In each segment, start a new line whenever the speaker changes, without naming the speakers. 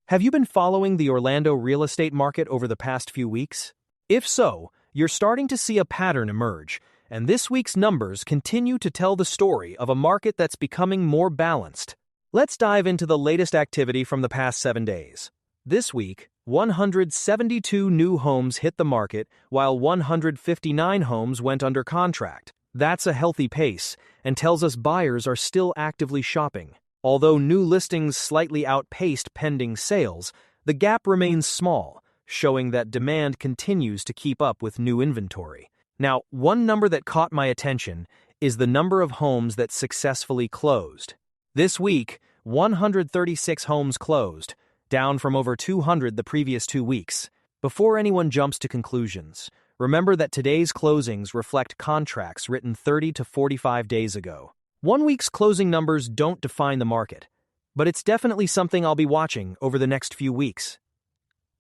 Have you been following the Orlando real estate market over the past few weeks? If so, you're starting to see a pattern emerge, and this week's numbers continue to tell the story of a market that's becoming more balanced. Let's dive into the latest activity from the past 7 days. This week, 172 new homes hit the market, while 159 homes went under contract. That's a healthy pace, and tells us buyers are still actively shopping. Although new listings slightly outpaced pending sales, the gap remains small, showing that demand continues to keep up with new inventory. Now, one number that caught my attention is the number of homes that successfully closed. This week, 136 homes closed, down from over 200 the previous 2 weeks. Before anyone jumps to conclusions, remember that today's closings reflect contracts written 30 to 45 days ago. 1 week's closing numbers don't define the market, but it's definitely something I'll be watching over the next few weeks.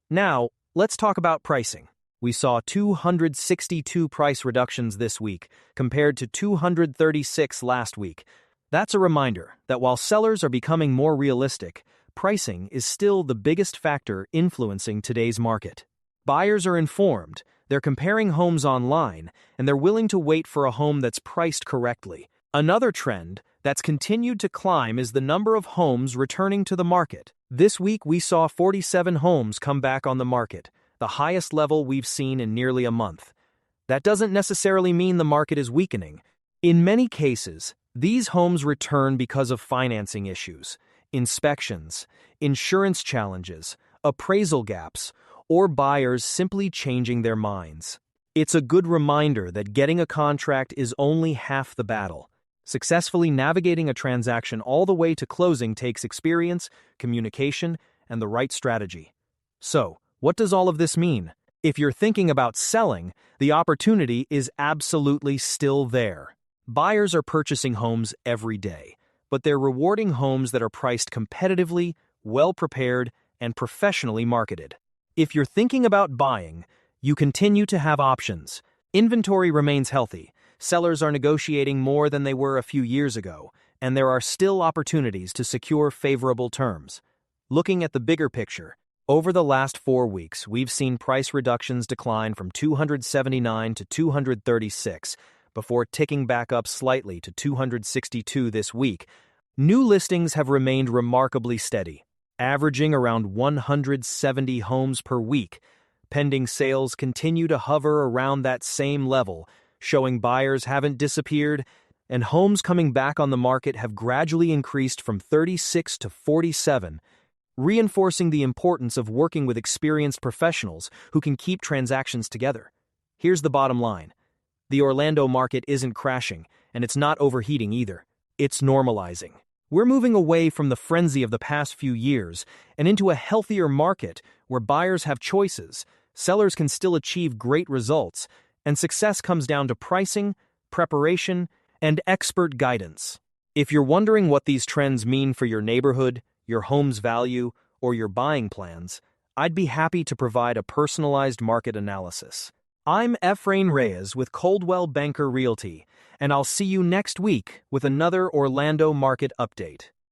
Now, let's talk about pricing. We saw 262 price reductions this week, compared to 236 last week. That's a reminder that while sellers are becoming more realistic, pricing is still the biggest factor influencing today's market. Buyers are informed, they're comparing homes online, and they're willing to wait for a home that's priced correctly. Another trend that's continued to climb is the number of homes returning to the market. This week we saw 47 homes come back on the market, the highest level we've seen in nearly a month. That doesn't necessarily mean the market is weakening. In many cases, these homes return because of financing issues, inspections, insurance challenges, appraisal gaps, or buyers simply changing their minds. It's a good reminder that getting a contract is only half the battle. Successfully navigating a transaction all the way to closing takes experience, communication, and the right strategy. So, what does all of this mean? If you're thinking about selling, the opportunity is absolutely still there. Buyers are purchasing homes every day, but they're rewarding homes that are priced competitively, well-prepared, and professionally marketed. If you're thinking about buying, you continue to have options. Inventory remains healthy. Sellers are negotiating more than they were a few years ago, and there are still opportunities to secure favorable terms. Looking at the bigger picture, over the last 4 weeks, we've seen price reductions decline from 279 to 236, before ticking back up slightly to 262 this week. New listings have remained remarkably steady, averaging around 170 homes per week. Pending sales continue to hover around that same level, showing buyers haven't disappeared, and homes coming back on the market have gradually increased from 36 to 47, reinforcing the importance of working with experienced professionals who can keep transactions together. Here's the bottom line. The Orlando market isn't crashing, and it's not overheating either. It's normalizing. We're moving away from the frenzy of the past few years and into a healthier market where buyers have choices, sellers can still achieve great results, and success comes down to pricing, preparation, and expert guidance. If you're wondering what these trends mean for your neighborhood, your home's value, or your buying plans, I'd be happy to provide a personalized market analysis. I'm Efrain Reyes with Coldwell Banker Realty, and I'll see you next week with another Orlando market update.